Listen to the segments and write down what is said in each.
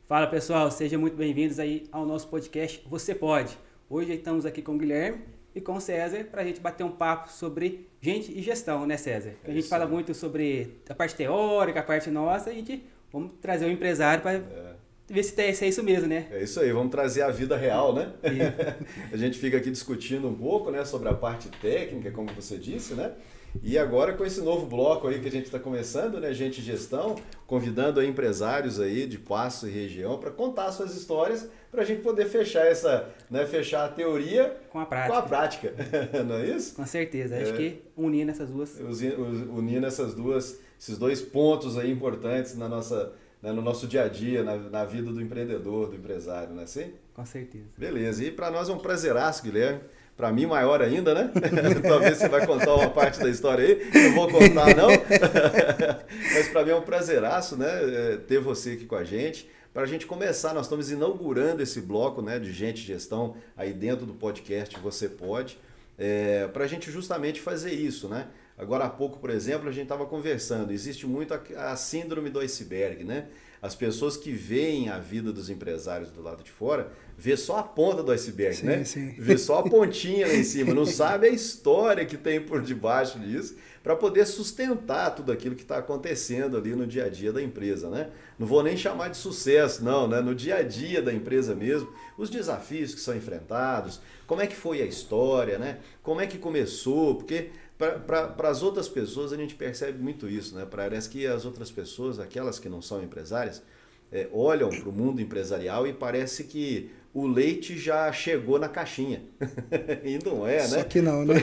Fala pessoal, sejam muito bem-vindos aí ao nosso podcast Você Pode. Hoje estamos aqui com o Guilherme e com o César para a gente bater um papo sobre gente e gestão, né César? A gente fala muito sobre a parte teórica, a parte nossa, a gente vamos trazer o empresário para ver se é isso mesmo, né? É isso aí, vamos trazer a vida real, né? E... A gente fica aqui discutindo um pouco, né, sobre a parte técnica, como você disse, né? E agora com esse novo bloco aí que a gente está começando, né, Gente e Gestão, convidando aí empresários aí de Passo e região para contar suas histórias, para a gente poder fechar fechar a teoria com a prática. Não é isso? Com certeza, acho que unindo essas duas. Unindo esses dois pontos aí importantes na nossa, né, no nosso dia a dia, na vida do empreendedor, do empresário, não é assim? Com certeza. Beleza, e para nós é um prazeraço, Guilherme. Para mim, maior ainda, né? Talvez você vai contar uma parte da história aí. Não vou contar, não. Mas para mim é um prazeraço, né? Ter você aqui com a gente. Para a gente começar, nós estamos inaugurando esse bloco, né, de Gente e Gestão aí dentro do podcast Você Pode. Para a gente justamente fazer isso, né? Agora há pouco, por exemplo, a gente estava conversando. Existe muito a síndrome do iceberg, né? As pessoas que veem a vida dos empresários do lado de fora, vê só a ponta do iceberg, sim, né? Sim. Vê só a pontinha lá em cima, não sabe a história que tem por debaixo disso, para poder sustentar tudo aquilo que está acontecendo ali no dia a dia da empresa, né? Não vou nem chamar de sucesso, não, né? No dia a dia da empresa mesmo, os desafios que são enfrentados, como é que foi a história, né? Como é que começou, porque para as outras pessoas a gente percebe muito isso, né? Parece que as outras pessoas, aquelas que não são empresárias, olham para o mundo empresarial e parece que o leite já chegou na caixinha. E não é, né? Só que não, né?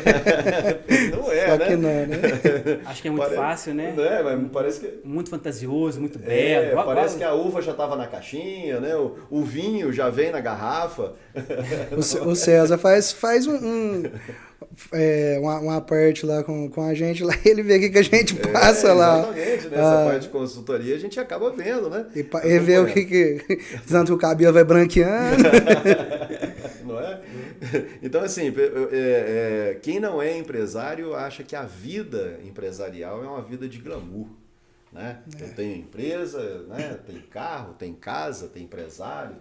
Não é, Só né? que não, né? Acho que é muito fácil, né? Não é, mas parece que... Muito fantasioso, muito belo. Parece que a uva já estava na caixinha, né? O vinho já vem na garrafa. O César faz uma parte lá com a gente lá, ele vê o que a gente passa lá. Exatamente, nessa parte de consultoria a gente acaba vendo, né? E vê o que tanto o cabelo vai branqueando. Não é? Então, assim, quem não é empresário acha que a vida empresarial é uma vida de glamour. Né? Eu tenho empresa, né? Tem carro, tem casa, tem empresário,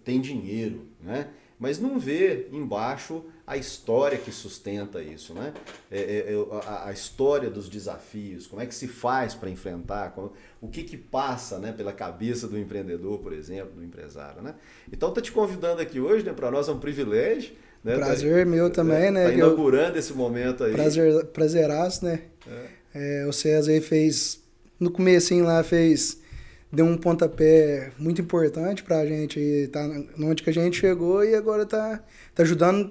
tem dinheiro, né? Mas não vê embaixo a história que sustenta isso, né? A história dos desafios, como é que se faz para enfrentar, o que passa, né, pela cabeça do empreendedor, por exemplo, do empresário, né? Então, estou te convidando aqui hoje, né? Para nós é um privilégio. Né? Prazer meu também, né? Está inaugurando esse momento aí. Prazeraço, né? O César aí no comecinho lá deu um pontapé muito importante pra gente, tá onde que a gente chegou e agora tá ajudando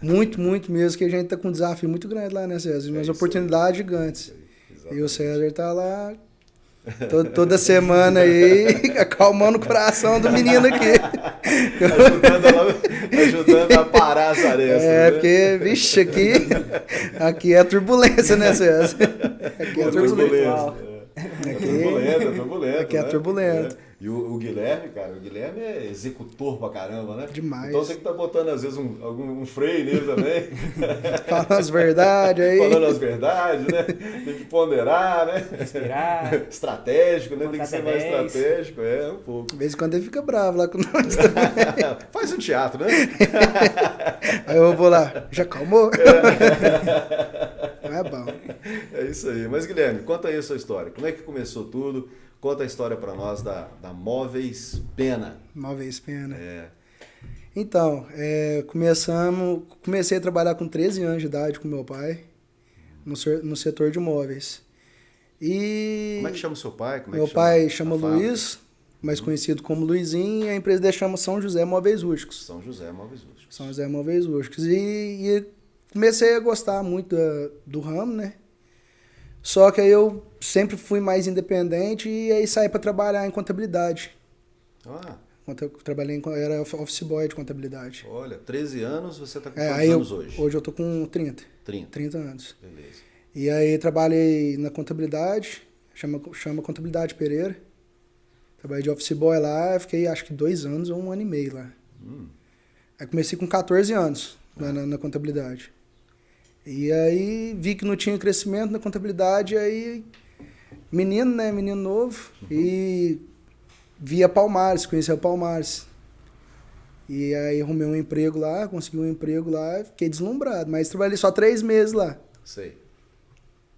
muito, muito mesmo, que a gente tá com um desafio muito grande lá, né, César? Umas oportunidades gigantes. E o César tá lá toda semana aí, acalmando o coração do menino aqui. ajudando a parar as arestas. Né? Porque, vixe, aqui é turbulência, né, César? Aqui é turbulência. Turbulento. Aqui é turbulento. E o Guilherme, cara, é executor pra caramba, né? Demais. Então tem que estar botando, às vezes, um freio nele também. Falando as verdades aí. Falando as verdades, né? Tem que ponderar, né? Respirar. Estratégico, né? Tem que ser mais estratégico, um pouco. De vez em quando ele fica bravo lá com nós também. Faz um teatro, né? Aí eu vou lá, já calmou? É bom. É isso aí. Mas, Guilherme, conta aí a sua história. Como é que começou tudo? Conta a história para nós da Móveis Pena. Móveis Pena. Então, comecei a trabalhar com 13 anos de idade com meu pai, no setor de móveis. E como é que chama o seu pai? Meu pai chama Luiz, mais conhecido como Luizinho, e a empresa dele chama São José Móveis Rústicos. São José Móveis Rústicos. São José Móveis Rústicos. E comecei a gostar muito do ramo, né? Só que aí eu sempre fui mais independente e aí saí para trabalhar em contabilidade. Era office boy de contabilidade. Olha, 13 anos, você está com quantos anos hoje? Hoje eu tô com 30. 30 anos. Beleza. E aí trabalhei na contabilidade, chama Contabilidade Pereira. Trabalhei de office boy lá, fiquei acho que 2 anos ou 1 ano e meio lá. Aí comecei com 14 anos na contabilidade. E aí vi que não tinha crescimento na contabilidade, aí menino, né? Menino novo. E via Palmares, conhecia Palmares. E aí arrumei um emprego lá, consegui um emprego lá, fiquei deslumbrado. Mas trabalhei só 3 meses lá. Sei.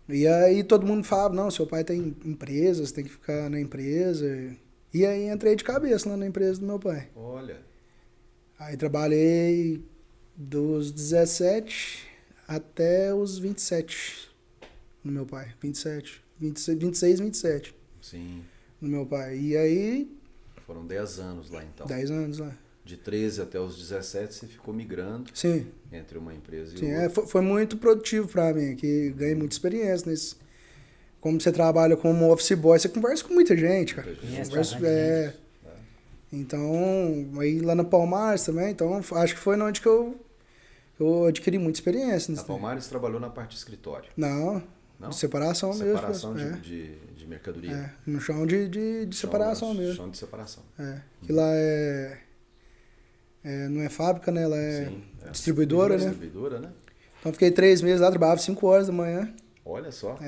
E aí todo mundo falava, não, seu pai tem empresa, você tem que ficar na empresa. E aí entrei de cabeça lá na empresa do meu pai. Olha. Aí trabalhei dos 17 até os 27 no meu pai. 26, 27 Sim. no meu pai. E aí, Foram 10 anos lá então. 10 anos lá. De 13 até os 17 você ficou migrando Sim, entre uma empresa e sim. outra. Foi muito produtivo pra mim, que ganhei muita experiência nesse. Como você trabalha como office boy, você conversa com muita gente, cara. Muita gente. Conhece Conversa, bastante gente. Então, aí lá na Palmares também, então acho que foi onde que eu adquiri muita experiência. Na Palmares trabalhou na parte de escritório. Não, Não? separação mesmo. Separação É. de mercadoria. É, no chão de separação mesmo. Chão de separação. É, que lá não é fábrica, né? Ela é Sim, distribuidora, né? Distribuidora, né? Então fiquei 3 meses lá, trabalhava 5 horas da manhã. Olha só.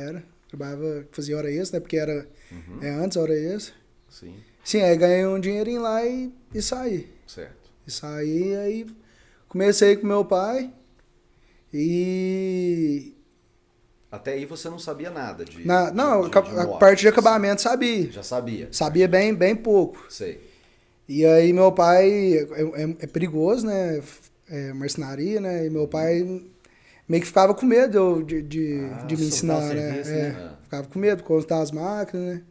Trabalhava, fazia hora extra, né? Porque era Uhum. antes a hora extra. Sim, Sim, aí ganhei um dinheirinho lá e saí. certo. E saí, aí comecei com meu pai e... Até aí você não sabia nada de não, de a moto. parte de acabamento sabia. Já sabia. Sabia bem pouco. Sei. E aí meu pai é perigoso, né? É marcenaria, né? E meu pai meio que ficava com medo de me soltar ensinar, o né? serviço, né? Ficava com medo de contar as máquinas, né?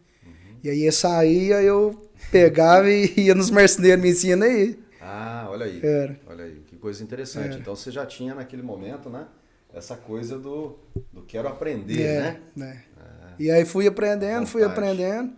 E aí ia sair, aí eu pegava e ia nos marceneiros, me ensina aí. Ah, olha aí. Era. Olha aí, que coisa interessante. Então você já tinha naquele momento, né? Essa coisa do quero aprender, né? E aí fui aprendendo. Vontade.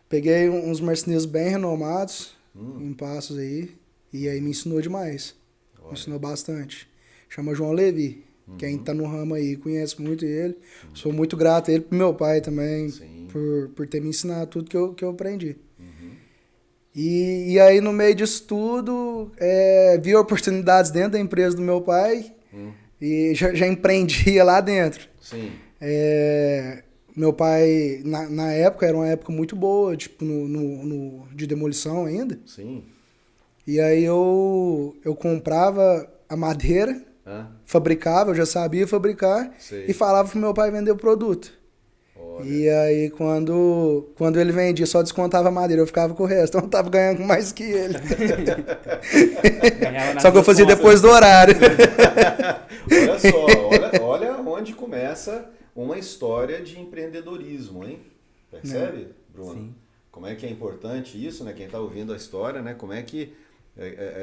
Peguei uns marceneiros bem renomados em Passos aí. E aí me ensinou demais. Olha. Me ensinou bastante. Chama João Levi. Quem tá no ramo aí conhece muito ele. Sou muito grato a ele, pro meu pai também, Sim. por ter me ensinado tudo que eu aprendi. E aí, no meio disso tudo, vi oportunidades dentro da empresa do meu pai e já empreendia lá dentro. Sim. Meu pai, na época, era uma época muito boa, tipo, de demolição ainda. Sim. E aí eu comprava a madeira, fabricava, eu já sabia fabricar, Sei. e falava pro meu pai vender o produto. Olha. E aí, quando ele vendia, só descontava a madeira, eu ficava com o resto. Então eu tava ganhando mais que ele. Ganhava nas Só que eu duas fazia pontas. depois do horário. Olha só, olha onde começa uma história de empreendedorismo, hein? Percebe, Bruno? Sim. Como é que é importante isso, né? Quem está ouvindo a história, né? Como é que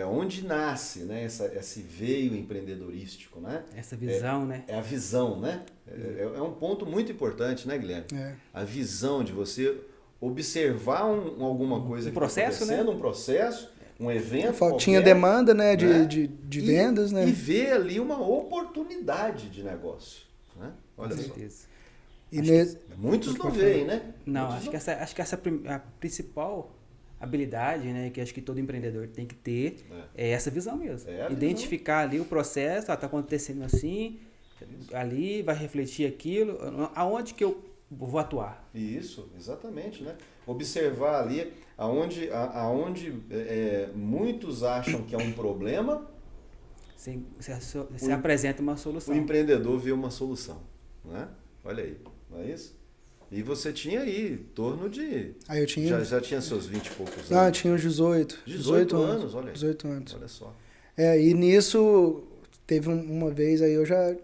onde nasce, né? Esse veio empreendedorístico, né? Essa visão, né? É a visão, né? É um ponto muito importante, né, Guilherme? A visão de você observar alguma coisa processo, que está acontecendo, um processo, um evento Tinha qualquer, demanda, né, né? de vendas, né? E ver ali uma oportunidade de negócio, né? Olha Com só. certeza. Muitos não veem, né? Não, Muitos acho que essa a principal habilidade, né, que acho que todo empreendedor tem que ter é essa visão mesmo. É a Identificar ali o processo, tá acontecendo assim, ali vai refletir aquilo, aonde que eu vou atuar. Isso, exatamente, né? Observar ali aonde muitos acham que é um problema, Você apresenta uma solução. o empreendedor vê uma solução, né? Olha aí, não é isso? E você tinha aí, em torno de... Aí eu tinha... Já tinha seus 20 e poucos anos? Não, eu tinha uns 18. 18 anos, olha aí. 18 anos. Olha só. E nisso, teve uma vez aí, eu já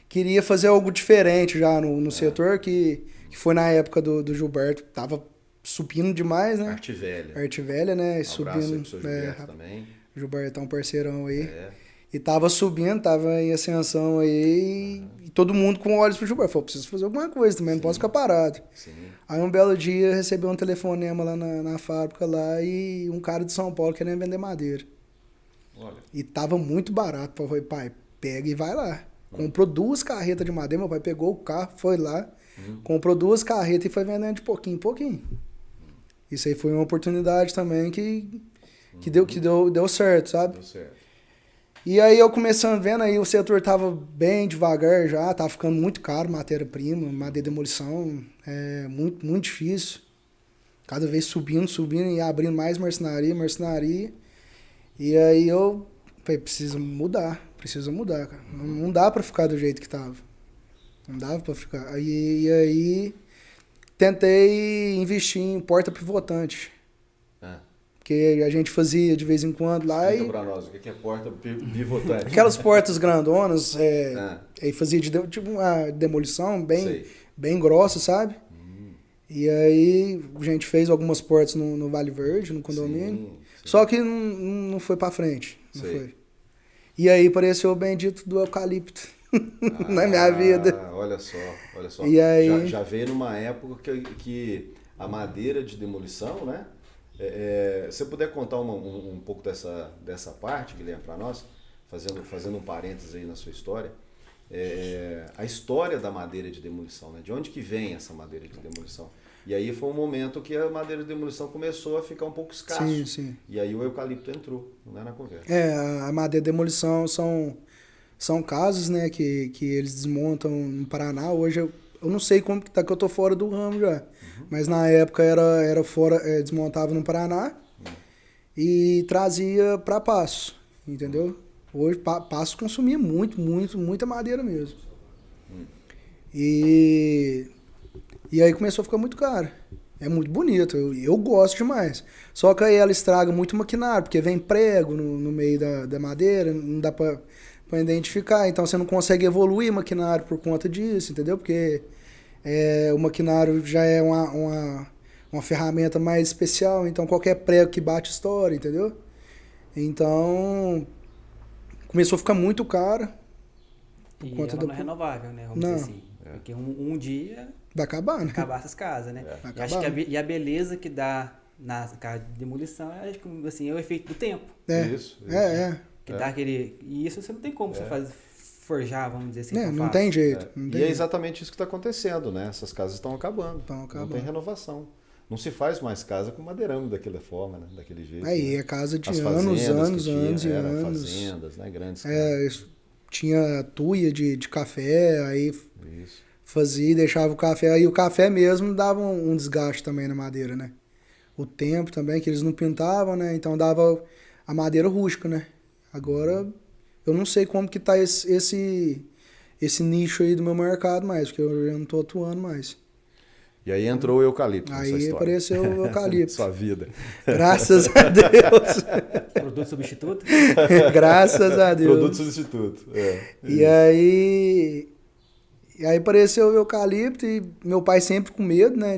queria fazer algo diferente já no setor, que foi na época do Gilberto, tava subindo demais, né? Arte Velha. Arte Velha, né? Um Subindo. abraço aí pro seu Gilberto também. O Gilberto é um parceirão aí. É. E tava subindo, tava em ascensão aí, e todo mundo com olhos pro Gilberto. Falou, preciso fazer alguma coisa também, não posso ficar parado. Sim. Aí um belo dia recebi um telefonema lá na fábrica lá e um cara de São Paulo querendo vender madeira. Olha. E tava muito barato. Eu falei, pai, pega e vai lá. Comprou 2 carretas de madeira, meu pai pegou o carro, foi lá, comprou 2 carretas e foi vendendo de pouquinho em pouquinho. Isso aí foi uma oportunidade também que deu certo, sabe? Deu certo. E aí eu começando vendo aí, o setor tava bem devagar já, tava ficando muito caro, matéria-prima, madeira de demolição, muito, muito difícil. cada vez subindo e abrindo mais marcenaria. E aí eu falei, precisa mudar, cara. Não dá pra ficar do jeito que tava. Não dava pra ficar. E aí tentei investir em porta pivotante. Porque a gente fazia de vez em quando lá. Explica pra nós, o que é porta pivotante? Aquelas portas grandonas, aí fazia tipo uma demolição bem grossa, sabe? E aí a gente fez algumas portas no Vale Verde, no condomínio. Sim. Só que não foi pra frente. Não foi. E aí apareceu o bendito do eucalipto na minha vida. Olha só. E aí... já veio numa época que a madeira de demolição, né? Se você puder contar um pouco dessa parte, Guilherme, para nós, fazendo um parênteses aí na sua história, a história da madeira de demolição, né? De onde que vem essa madeira de demolição? E aí foi um momento que a madeira de demolição começou a ficar um pouco escasso. Sim. E aí o eucalipto entrou, não é na conversa. A madeira de demolição são casos, né, que eles desmontam no Paraná. Hoje eu não sei como que tá, que eu tô fora do ramo já. Mas na época era fora, desmontava no Paraná e trazia para Passo, entendeu? Hoje Passo consumia muita madeira mesmo. E aí começou a ficar muito caro. É muito bonito, eu gosto demais. Só que aí ela estraga muito o maquinário, porque vem prego no meio da madeira, não dá pra identificar. Então você não consegue evoluir o maquinário por conta disso, entendeu? Porque o maquinário já é uma ferramenta mais especial, então qualquer prego que bate estoura, entendeu? Então começou a ficar muito caro. Por conta ela não é renovável, né? Vamos dizer assim. Porque um dia vai acabar, né? Acabar essas casas, né? E acho que a beleza que dá na casa de demolição é assim, o efeito do tempo. Isso. Que dá aquele. E isso você não tem como você forjar, vamos dizer assim. Não tem jeito. É exatamente isso que está acontecendo, né? Essas casas estão acabando. Não tem renovação. Não se faz mais casa com madeirame daquela forma, né? Daquele jeito. Aí é casa de anos. Fazendas, né? Grandes. Tinha tuia de café, aí fazia e deixava o café. Aí o café mesmo dava um desgaste também na madeira, né? O tempo também, que eles não pintavam, né? Então dava a madeira rústica, né? Agora, eu não sei como que tá esse nicho aí do meu mercado mais, porque eu já não tô atuando mais. E aí entrou o eucalipto nessa história. Aí apareceu o eucalipto. Sua vida. Graças a Deus. Produto substituto? Graças a Deus. Produto substituto. E aí apareceu o eucalipto e meu pai sempre com medo, né?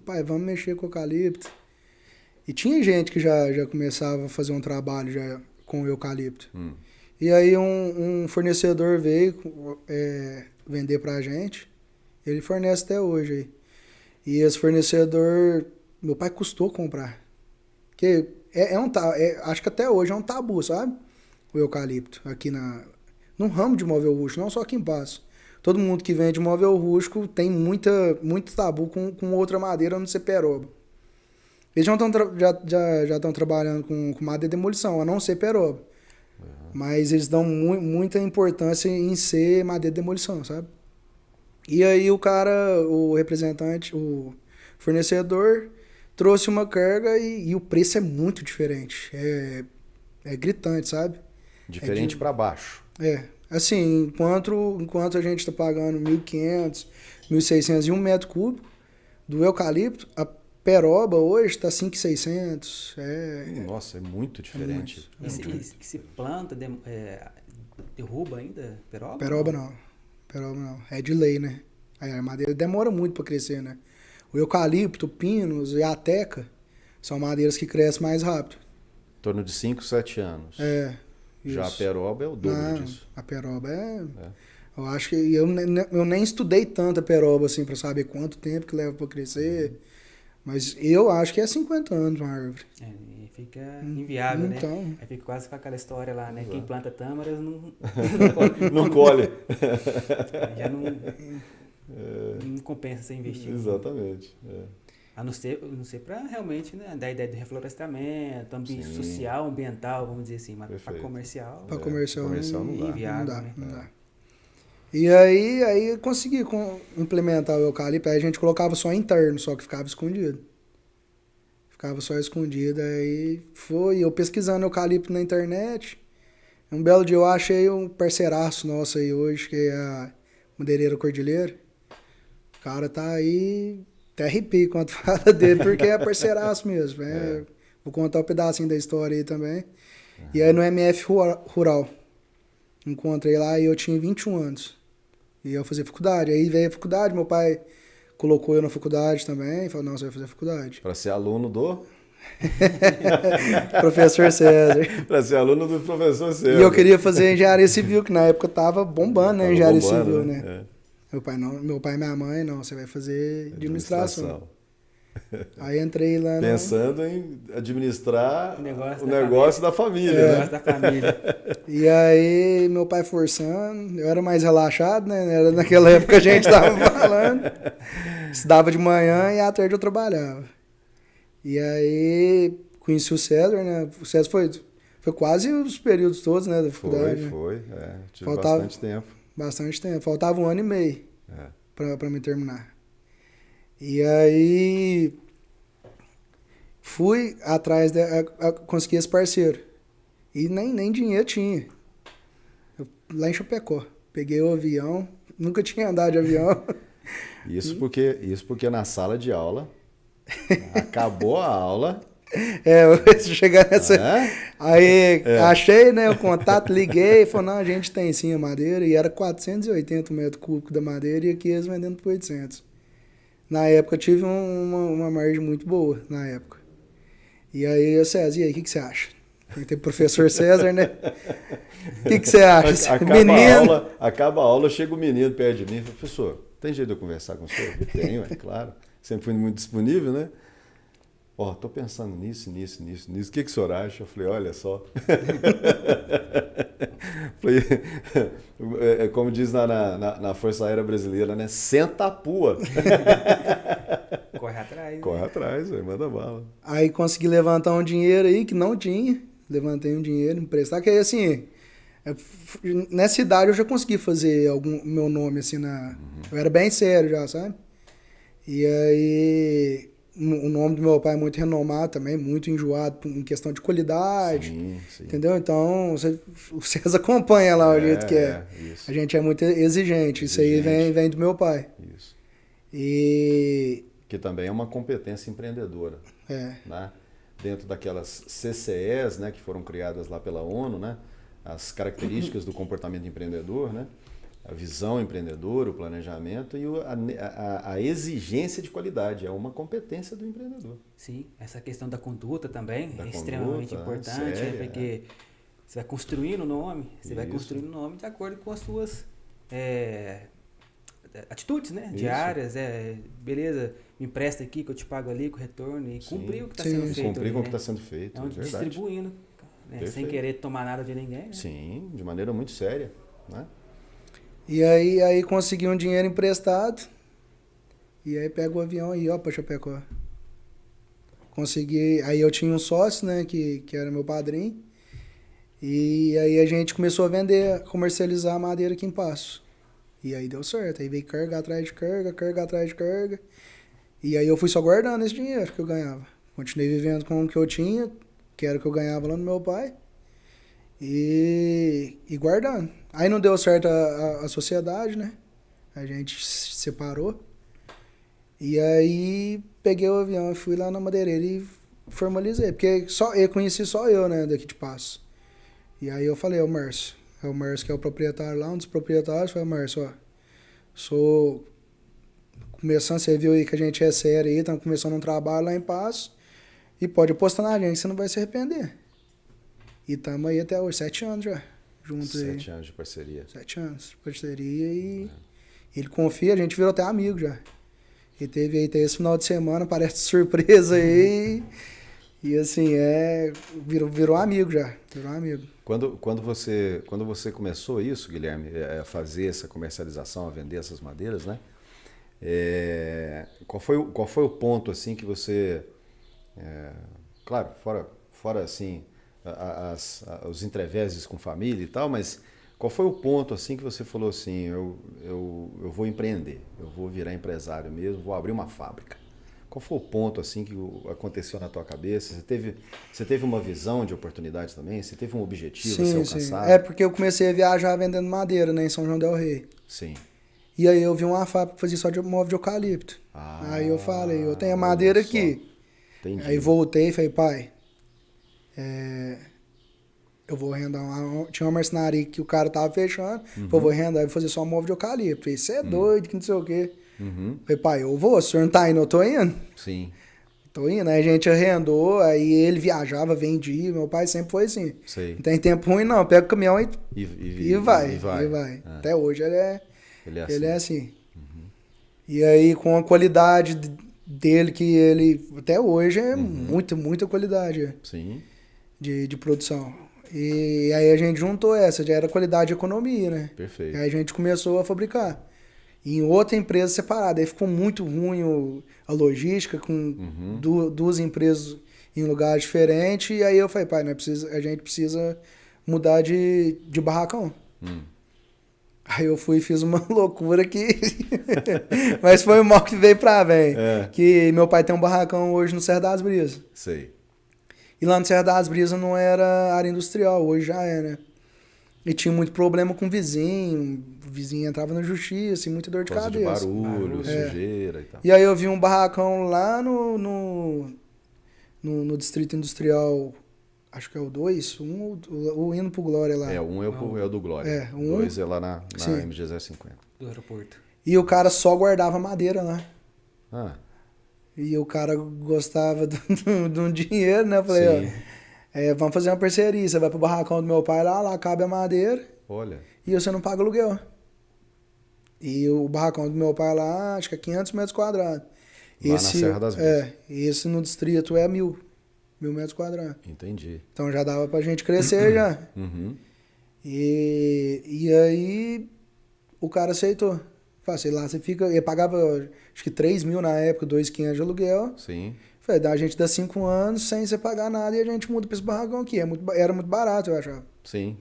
Pai, vamos mexer com o eucalipto. E tinha gente que já começava a fazer um trabalho já com o eucalipto. E aí um fornecedor veio vender pra gente. Ele fornece até hoje aí. E esse fornecedor, meu pai custou comprar. Porque acho que até hoje é um tabu, sabe? O eucalipto aqui no ramo de móvel rústico, não só aqui em Passo. Todo mundo que vende móvel rústico tem muito tabu com outra madeira no ser peroba. Eles já estão trabalhando com madeira de demolição, a não ser peroba. Mas eles dão muita importância em ser madeira de demolição, sabe? E aí o representante, o fornecedor, trouxe uma carga e o preço é muito diferente. É gritante, sabe? Diferente para baixo. Assim, enquanto a gente está pagando 1.500, 1.600 e 1 metro cúbico do eucalipto, a peroba hoje está 5.600. Nossa, é muito diferente. E se planta, derruba ainda peroba? Peroba não. É de lei, né? A madeira demora muito para crescer, né? O eucalipto, o pinus e a teca são madeiras que crescem mais rápido. Em torno de 5, 7 anos. Já a peroba é o dobro disso. A peroba eu acho que eu nem estudei tanto a peroba assim para saber quanto tempo que leva para crescer. Mas eu acho que é 50 anos uma árvore. E fica inviável, então, né? Aí fica quase com aquela história lá, né? Quem planta tâmaras não colhe. Já não compensa você investir. Exatamente. A não ser para realmente, né, dar a ideia de reflorestamento, social, ambiental, vamos dizer assim, mas para comercial. Para comercial não dá. Inviável, não dá. E aí consegui implementar o eucalipto, aí a gente colocava só interno, só que ficava escondido. ficava só escondido. Aí foi, eu pesquisando eucalipto na internet. Um belo dia eu achei um parceiraço nosso aí hoje, que é a Madeireira Cordilheira. O cara tá aí, até arrepio quando fala dele, porque é parceiraço mesmo. Vou contar um pedacinho da história aí também. E aí no MF Rural, encontrei lá e eu tinha 21 anos. E eu fazia faculdade. Aí veio a faculdade, meu pai colocou eu na faculdade também. Falou, não, você vai fazer faculdade. Para ser aluno do... Professor César. Para ser aluno do professor César. E eu queria fazer engenharia civil, que na época tava bombando, né? Engenharia civil, né? Meu pai e minha mãe, não, você vai fazer administração. Aí entrei lá pensando em administrar o negócio da família. O negócio da família. E aí, meu pai forçando, eu era mais relaxado, né? Era naquela época a gente tava falando. Estudava de manhã e à tarde eu trabalhava. E aí, conheci o César, né? O César foi quase os períodos todos, né, da faculdade. Foi. Tive bastante tempo. Bastante tempo. Faltava 1 ano e meio pra me terminar. E aí, fui atrás conseguir esse parceiro. E nem dinheiro tinha. Lá em Chapecó. Peguei o avião, nunca tinha andado de avião. Isso porque na sala de aula, acabou a aula... Se chegar nessa... Aí, achei, né, o contato, liguei, falou, não, a gente tem sim a madeira, e era 480 metros cúbicos da madeira, e aqui eles vendendo por 800. Na época, eu tive uma margem muito boa, na época. E aí, César, e aí, o que você acha? Tem o professor César, né? O que você acha? Acaba a aula, chega o menino perto de mim e fala, professor, tem jeito de eu conversar com o senhor? Tenho, é claro. Sempre fui muito disponível, né? Tô pensando nisso. O que o senhor acha? Eu falei, olha só. Falei, como diz na Força Aérea Brasileira, né? Senta a pua. Corre atrás. Corre atrás, manda bala. Aí consegui levantar um dinheiro aí que não tinha. Levantei um dinheiro, emprestar. Que aí, assim, nessa idade eu já consegui fazer meu nome, assim, eu era bem sério já, sabe? E aí... O nome do meu pai é muito renomado também, muito enjoado em questão de qualidade, sim. Entendeu? Então, o César acompanha lá o jeito que é. Isso. A gente é muito exigente, isso aí vem do meu pai. Isso. E... Que também é uma competência empreendedora. Né? Dentro daquelas CCEs, né, que foram criadas lá pela ONU, né? As características do comportamento empreendedor, né? A visão empreendedora, o planejamento e a exigência de qualidade. É uma competência do empreendedor. Sim, essa questão da conduta também é extremamente importante, porque você vai construindo o nome, de acordo com as suas atitudes, né? Diárias, beleza, me empresta aqui que eu te pago ali com retorno e cumprir o que está sendo feito. Cumprir com o que está sendo feito, é verdade. Distribuindo, né? Sem querer tomar nada de ninguém. Né? Sim, de maneira muito séria, né? E aí consegui um dinheiro emprestado. E aí pego o avião e pra Chapecó. Consegui. Aí eu tinha um sócio, né, que era meu padrinho. E aí a gente começou a comercializar a madeira aqui em Passo. E aí deu certo. Aí veio carga atrás de carga atrás de carga. E aí eu fui só guardando esse dinheiro que eu ganhava. Continuei vivendo com o que eu tinha, que era o que eu ganhava lá no meu pai. E guardando. Aí não deu certo a sociedade, né? A gente se separou. E aí peguei o avião e fui lá na madeireira e formalizei. Porque eu conheci só eu, né, daqui de Passo. E aí eu falei, é o Márcio que é o proprietário lá, um dos proprietários. Falei, Márcio, sou começando, você viu aí que a gente é sério aí, estamos começando um trabalho lá em Passo. E pode apostar na gente, você não vai se arrepender. E estamos aí até hoje, 7 anos já. Juntos 7 anos de parceria. 7 anos de parceria e ele confia, a gente virou até amigo já. E teve aí esse final de semana, parece surpresa aí. E assim, virou amigo já. Virou amigo. Quando você começou isso, Guilherme, a fazer essa comercialização, a vender essas madeiras, né? Qual foi o ponto assim que você... claro, fora assim... os entreveses com família e tal, mas qual foi o ponto assim que você falou assim, eu vou empreender, eu vou virar empresário mesmo, vou abrir uma fábrica? Qual foi o ponto assim que aconteceu na tua cabeça? Você teve uma visão de oportunidade também? Você teve um objetivo a ser alcançado? É porque eu comecei a viajar vendendo madeira, né, em São João del Rei. Sim. E aí eu vi uma fábrica que fazia só de móvel de eucalipto. Aí eu falei, eu tenho a madeira aqui. Entendi. Aí voltei e falei, pai, eu vou arrendar tinha uma marcenaria que o cara tava fechando, eu vou arrendar e vou fazer só móvel de eucalipto. Falei, você é doido, que não sei o quê. Falei, pai, eu vou, o senhor não tá indo, eu tô indo. Sim. Tô indo, aí a gente arrendou, aí ele viajava, vendia, meu pai sempre foi assim. Sei. Não tem tempo ruim não, pega o caminhão E vai. Até hoje ele é assim. E aí com a qualidade dele, que ele até hoje é muita qualidade Sim. de produção. E aí a gente juntou já era qualidade e economia, né? Perfeito. Aí a gente começou a fabricar. Em outra empresa separada. Aí ficou muito ruim a logística, com duas empresas em lugares diferentes. E aí eu falei, pai, a gente precisa mudar de barracão. Aí eu fui e fiz uma loucura que... Mas foi o mal que veio pra bem. Que meu pai tem um barracão hoje no Serra das Brisas. Sei. E lá no Serra das Brisas não era área industrial, hoje já é, né? E tinha muito problema com o vizinho entrava na justiça e muita dor de cabeça. De barulho, sujeira e tal. E aí eu vi um barracão lá no Distrito Industrial, acho que é o 2, o indo pro Glória lá. Um é o do Glória. O 2 é lá na MG 050. Do aeroporto. E o cara só guardava madeira lá. Ah. E o cara gostava de um dinheiro, né? Eu falei, vamos fazer uma parceria. Você vai pro barracão do meu pai lá cabe a madeira. Olha. E você não paga aluguel. E o barracão do meu pai lá, acho que é 500 metros quadrados. Lá na Serra das Brisas. Esse no distrito é 1.000 metros quadrados. Entendi. Então já dava pra gente crescer já. E aí o cara aceitou. Falei, sei lá, você fica... Ele pagava, acho que 3 mil na época, 2.500 de aluguel. Sim. Falei, a gente dá 5 anos sem você pagar nada e a gente muda pra esse barracão aqui. Era muito barato, eu achava. Sim.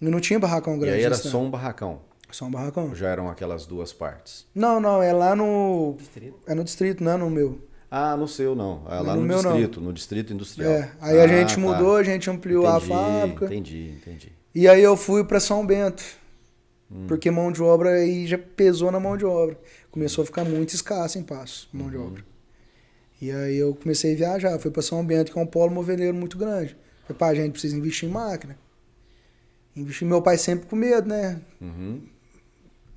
E não tinha barracão grande. E aí era só um barracão? Só um barracão. Ou já eram aquelas duas partes? Não, é lá no... Distrito? É no distrito, não é no meu. Ah, no seu não. É lá no no meu, distrito, não. no distrito industrial. Aí a gente mudou, a gente ampliou a fábrica. Entendi. E aí eu fui pra São Bento. Porque mão de obra aí já pesou na mão de obra. Começou a ficar muito escasso em Passo, mão de obra. E aí eu comecei a viajar, fui pra São Bento, que é um polo moveleiro muito grande. Falei, pá, a gente precisa investir em máquina. Meu pai sempre com medo, né?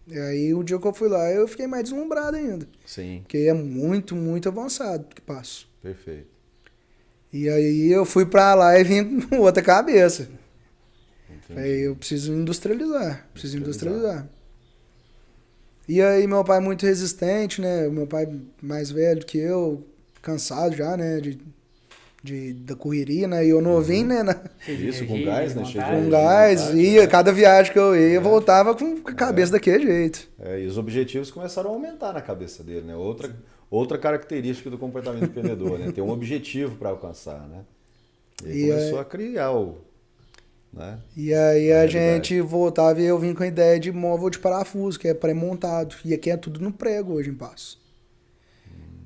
E aí o dia que eu fui lá, eu fiquei mais deslumbrado ainda. Sim. Porque é muito prado que Passo. Perfeito. E aí eu fui pra lá e vim com outra cabeça. Aí eu preciso industrializar. E aí meu pai muito resistente, né? Meu pai mais velho que eu, cansado já, né? Da correria, né? E eu novinho, né? Isso, com gás, né? Com gás. Ia, cada viagem que eu ia, eu voltava com a cabeça daquele jeito. E os objetivos começaram a aumentar na cabeça dele, né? Outra característica do comportamento empreendedor, né? Ter um objetivo para alcançar, né? E começou a criar né? E aí a gente voltava e eu vim com a ideia de móvel de parafuso, que é pré-montado. E aqui é tudo no prego hoje em Passo.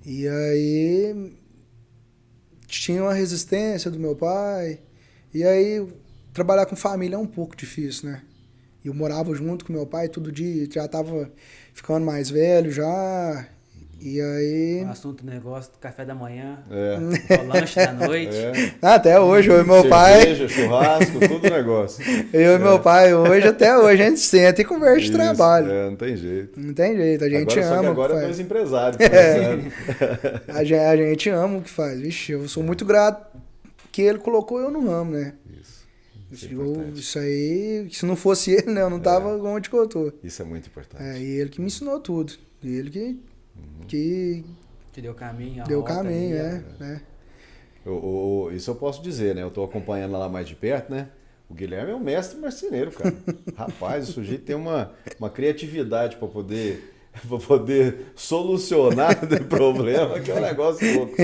E aí tinha uma resistência do meu pai. E aí trabalhar com família é um pouco difícil, né? Eu morava junto com meu pai todo dia, já tava ficando mais velho já. E aí... O assunto do negócio do café da manhã, o lanche da noite. Até hoje, eu e meu pai... Cerveja, churrasco, tudo negócio. Eu e meu pai, até hoje, a gente senta e conversa de trabalho. Não tem jeito. Não tem jeito, a gente ama. Só que agora é dois empresários. A gente ama o que faz. Vixe, eu sou muito grato que ele colocou eu no ramo, né? Isso aí, se não fosse ele, né? Eu não tava onde que eu tô. Isso é muito importante. E ele que me ensinou tudo. E ele que te deu caminho. Deu caminho, Isso eu posso dizer, né? Eu tô acompanhando lá mais de perto, né? O Guilherme é um mestre marceneiro, cara. Rapaz, o sujeito tem uma criatividade para poder solucionar o problema, que é um negócio louco.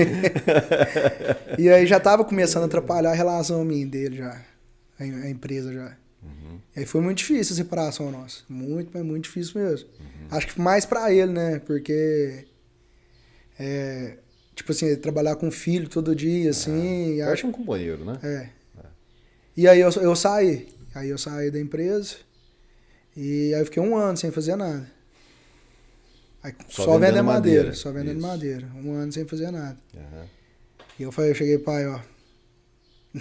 E aí já tava começando a atrapalhar a relação minha dele já. A empresa já. E aí foi muito difícil a separação nossa. Muito, mas muito difícil mesmo. Acho que mais pra ele, né? Porque tipo assim, trabalhar com filho todo dia, assim. Acho um companheiro, né? É. E aí eu saí. Aí eu saí da empresa. E aí eu fiquei 1 ano sem fazer nada. Aí, só vendendo madeira. Só vendendo madeira. 1 ano sem fazer nada. Uhum. E eu cheguei, pai, ó.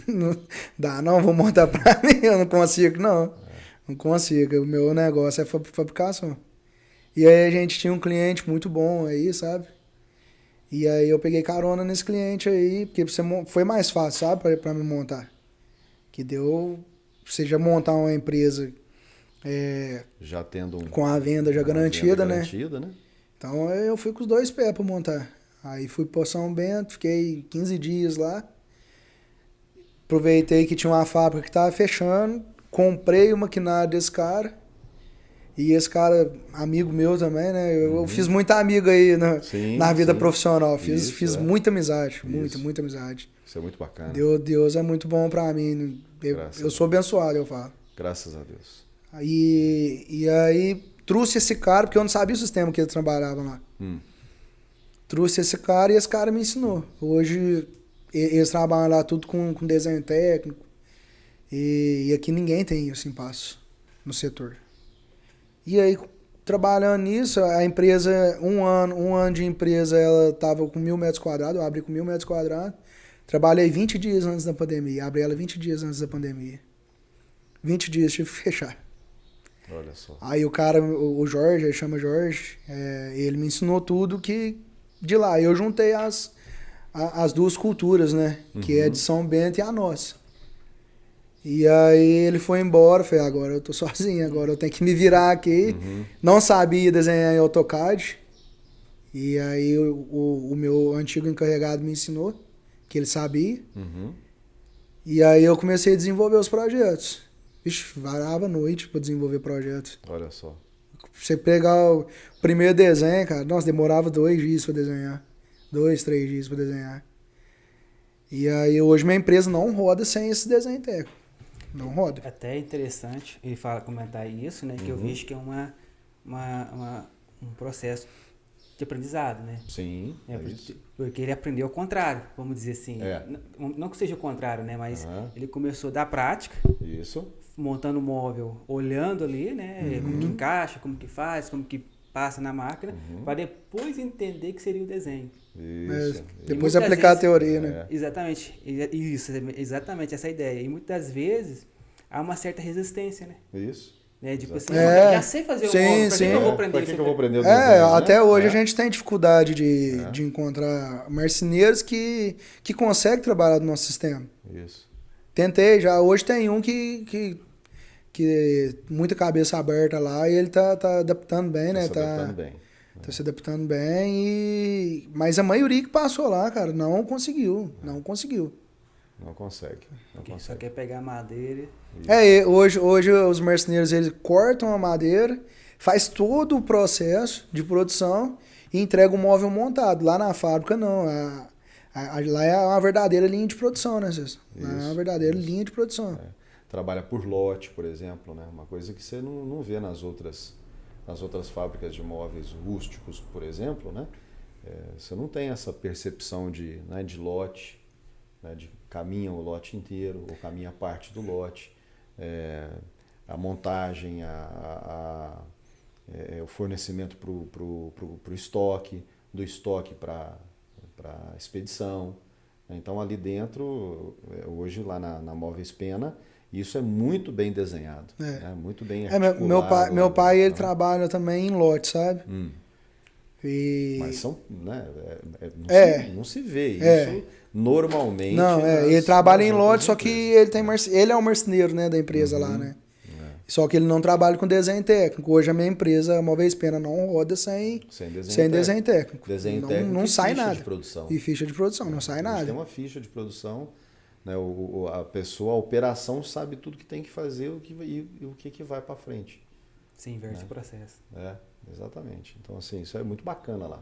Não dá não, vou montar pra mim. Eu não consigo, não. Não consigo. O meu negócio é fabricação. E aí a gente tinha um cliente muito bom aí, sabe? E aí eu peguei carona nesse cliente aí, porque foi mais fácil, sabe, pra me montar. Que deu, você já montar uma empresa já tendo com a venda já garantida, né? Né? Então eu fui com os 2 pés pra montar. Aí fui pra São Bento, fiquei 15 dias lá. Aproveitei que tinha uma fábrica que tava fechando, comprei o maquinário desse cara. E esse cara, amigo meu também, né? Eu fiz muita amiga aí na vida profissional. Fiz muita amizade, muita amizade. Isso é muito bacana. Deus é muito bom pra mim. Eu sou abençoado, eu falo. Graças a Deus. E aí trouxe esse cara, porque eu não sabia o sistema que ele trabalhava lá. Trouxe esse cara e esse cara me ensinou. Hoje eles trabalham lá tudo com desenho técnico. E aqui ninguém tem isso em Passo, no setor. E aí, trabalhando nisso, a empresa, um ano de empresa, ela estava com 1.000 metros quadrados, eu abri com 1.000 metros quadrados. Trabalhei 20 dias antes da pandemia, abri ela 20 dias antes da pandemia. 20 dias tive que fechar. Olha só. Aí o cara, o Jorge, ele chama Jorge, ele me ensinou tudo que de lá. Eu juntei as 2 culturas, né? Que é de São Bento e a nossa. E aí ele foi embora, falei, agora eu tô sozinho, agora eu tenho que me virar aqui. Não sabia desenhar em AutoCAD. E aí o meu antigo encarregado me ensinou, que ele sabia. E aí eu comecei a desenvolver os projetos. Vixe, varava a noite pra desenvolver projetos. Olha só. Você pegar o primeiro desenho, cara, nossa, demorava 2 dias pra desenhar. 2, 3 dias pra desenhar. E aí hoje minha empresa não roda sem esse desenho técnico. Não roda. Até interessante ele comentar isso, né? Que eu vejo que é um processo de aprendizado, né? Sim, isso. Porque ele aprendeu ao contrário, vamos dizer assim. Não que seja o contrário, né? Mas ele começou da prática. Isso. Montando o móvel, olhando ali, né? Como que encaixa, como que faz, como que passa na máquina, para depois entender que seria o desenho. Isso. Depois aplicar a teoria, né? Exatamente. Isso, exatamente essa ideia. E muitas vezes há uma certa resistência, né? Isso. Né? Tipo assim, já sei fazer o móvel, pra que eu vou aprender isso? Pra que eu vou aprender o desenho, até hoje a gente tem dificuldade de encontrar marceneiros que conseguem trabalhar no nosso sistema. Isso. Tentei já, hoje tem um que muita cabeça aberta lá e ele tá adaptando bem, né? Tá se adaptando bem, mas a maioria que passou lá, cara, não conseguiu. Não consegue. Só quer pegar madeira. Hoje os marceneiros, eles cortam a madeira, faz todo o processo de produção e entrega o móvel montado. Lá na fábrica, não. Lá é uma verdadeira linha de produção, né, César? Lá é uma verdadeira linha de produção. Trabalha por lote, por exemplo, né? Uma coisa que você não vê nas outras fábricas de móveis rústicos, por exemplo, né? Você não tem essa percepção de lote, né? De caminha o lote inteiro ou caminha parte do lote, a montagem, o fornecimento para o estoque, do estoque para a expedição. Então ali dentro, hoje lá na Móveis Pena, isso é muito bem desenhado, né? Muito bem articulado. Meu pai ele trabalha também em lote, sabe? Mas são, né? Não se vê isso normalmente. Não, ele trabalha em lote, só que ele é um marceneiro, né, da empresa lá, né? Só que ele não trabalha com desenho técnico. Hoje a minha empresa, a Móveis Pena, não roda sem desenho técnico. Desenho técnico não sai nada. De produção. E ficha de produção, não sai nada. Tem uma ficha de produção, né? A operação sabe tudo que tem que fazer e o que vai para frente. Sim, inverte o processo. Exatamente. Então, assim, isso é muito bacana lá.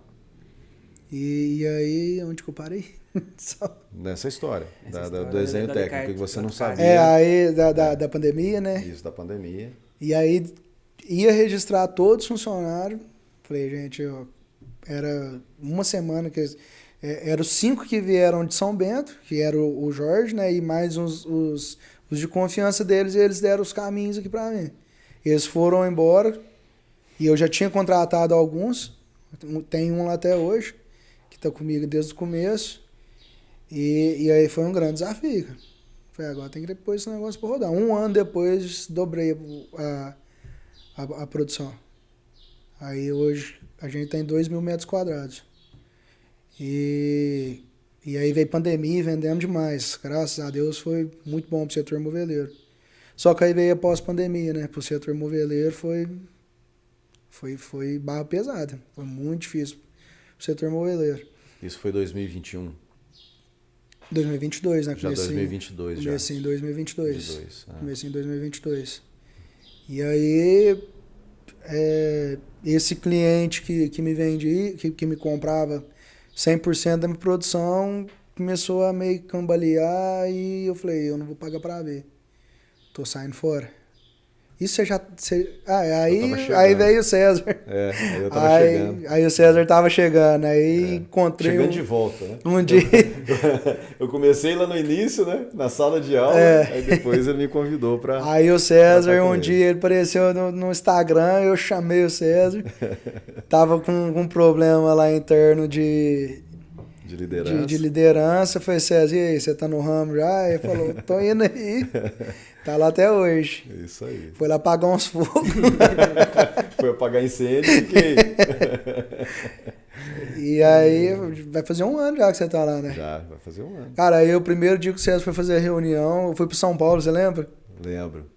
E aí, onde que eu parei? Nessa história, do desenho técnico, que você não sabia. Aí da pandemia, né? Isso, da pandemia. E aí, ia registrar todos os funcionários. Falei, gente, era uma semana que Eram os 5 que vieram de São Bento, que era o Jorge, né? E mais os de confiança deles, e eles deram os caminhos aqui pra mim. Eles foram embora, e eu já tinha contratado alguns, tem um lá até hoje, que tá comigo desde o começo, e aí foi um grande desafio, cara. Falei, agora tem que pôr esse negócio pra rodar. 1 ano depois, dobrei a produção. Aí hoje a gente tem 2.000 metros quadrados. E aí veio pandemia e vendemos demais. Graças a Deus foi muito bom pro setor moveleiro. Só que aí veio a pós-pandemia, né? Pro setor moveleiro foi barra pesada. Foi muito difícil pro setor moveleiro. Isso foi 2021. 2022, né? Já 2022 já. Comecei em 2022. 22, Comecei em 2022. E aí, esse cliente que me vendia, que me comprava 100% da minha produção, começou a meio cambalear e eu falei, eu não vou pagar pra ver. Tô saindo fora. Isso aí veio o César. Aí eu tava chegando. Aí o César tava chegando, aí encontrei... Chegando de volta, né? Um dia... Eu comecei lá no início, né? Na sala de aula, aí depois ele me convidou pra... Aí o César, um dia ele apareceu no Instagram, eu chamei o César. Tava com um problema lá interno de liderança. Falei, César, e aí, você tá no ramo já? Ele falou, tô indo aí. Tá lá até hoje. Isso aí. Foi lá apagar uns fogos. Foi apagar incêndio, fiquei. E aí, vai fazer 1 ano já que você tá lá, né? Já, vai fazer 1 ano. Cara, aí o primeiro dia que o César foi fazer a reunião, eu fui pro São Paulo, você lembra? Lembro.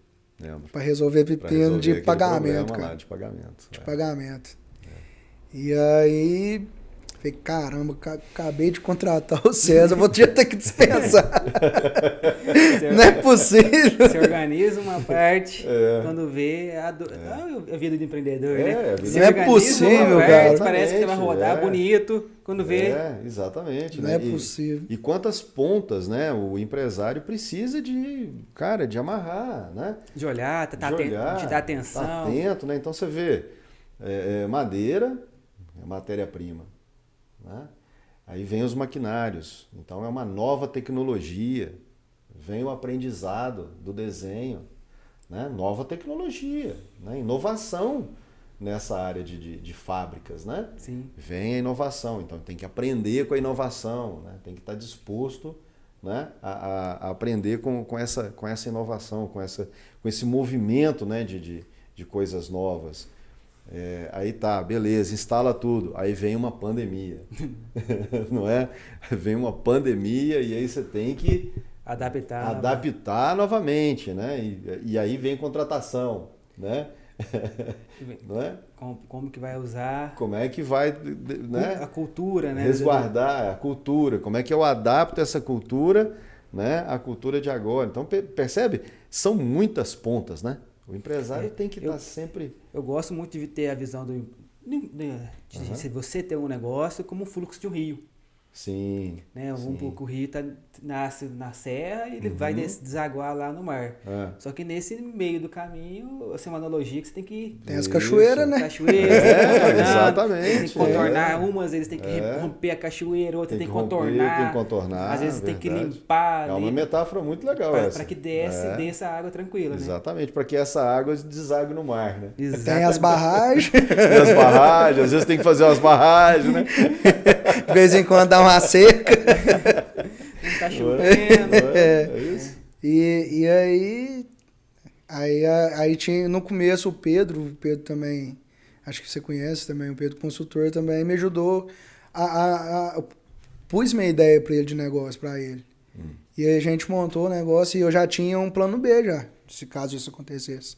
Pra resolver pepino de pagamento, cara. Lá de pagamento. De pagamento. E aí... Falei, caramba, acabei de contratar o César, vou ter que dispensar. Não é possível. Você organiza uma parte, quando vê a vida do empreendedor, né? Não é possível, cara. Parece que vai rodar bonito, quando vê... Exatamente. Não é possível. E quantas pontas, né? O empresário precisa de amarrar, né? De olhar, de dar atenção. Tá atento, né? Então você vê, madeira é matéria-prima. Né? Aí vem os maquinários, então é uma nova tecnologia, vem o aprendizado do desenho, né? Nova tecnologia, né? Inovação nessa área de fábricas, né? Sim. Vem a inovação, então tem que aprender com a inovação, né? Tem que estar disposto, né? a aprender com essa inovação, com esse movimento, né? de coisas novas. Aí tá, beleza, instala tudo. Aí vem uma pandemia, não é? Vem uma pandemia e aí você tem que adaptar novamente, né? E aí vem contratação, né? Não é? Como que vai usar? Como é que vai, né? A cultura, né? Resguardar a cultura. Como é que eu adapto essa cultura, né? À cultura de agora. Então percebe? São muitas pontas, né? O empresário tem que estar sempre... Eu gosto muito de ter a visão de você ter um negócio como um fluxo de um rio. Sim. Né? O rio nasce na serra e ele vai desaguar lá no mar. Só que nesse meio do caminho, assim, uma analogia que você tem que... Tem as cachoeiras, né? Exatamente. Tem que contornar. Umas eles têm que romper a cachoeira, outras tem que contornar. Tem que contornar. Às vezes tem que limpar. É uma metáfora muito legal essa. Para que desça a água tranquila, né? Exatamente, para que essa água desague no mar, né? Exatamente. Tem as barragens. Tem as barragens, às vezes tem que fazer umas barragens, né? De vez em quando dá uma seca. Não tá chovendo. É isso. E aí tinha no começo o Pedro também, acho que você conhece também, o Pedro consultor também me ajudou pus minha ideia para ele de negócio para ele. E aí a gente montou o negócio e eu já tinha um plano B já, se caso isso acontecesse.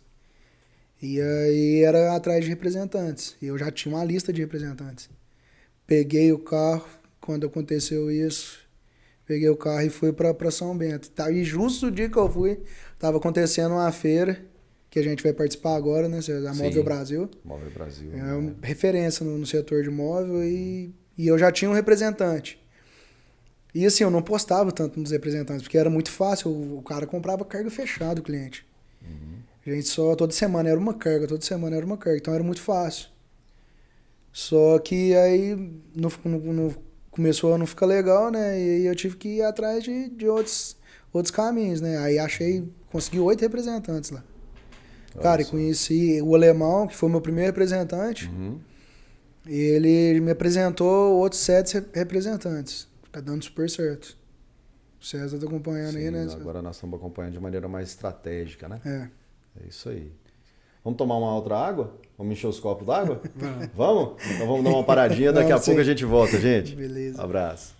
E aí era atrás de representantes. E eu já tinha uma lista de representantes. Peguei o carro, quando aconteceu isso, peguei o carro e fui para São Bento. E justo o dia que eu fui, estava acontecendo uma feira, que a gente vai participar agora, né? A Móvel Brasil. Móvel Brasil. É uma referência no setor de móvel e eu já tinha um representante. E assim, eu não postava tanto nos representantes, porque era muito fácil, o cara comprava carga fechada, o cliente. A gente toda semana era uma carga, então era muito fácil. Só que aí, no começou a não ficar legal, né? E aí eu tive que ir atrás de outros caminhos, né? Aí consegui 8 representantes lá. Cara, e conheci o alemão, que foi meu primeiro representante. E ele me apresentou outros 7 representantes. Tá dando super certo. O César tá acompanhando aí, né? Agora nós estamos acompanhando de maneira mais estratégica, né? É isso aí. Vamos tomar uma outra água? Vamos encher os copos d'água? Vamos? Então vamos dar uma paradinha, daqui a pouco a gente volta, gente. Beleza. Abraço.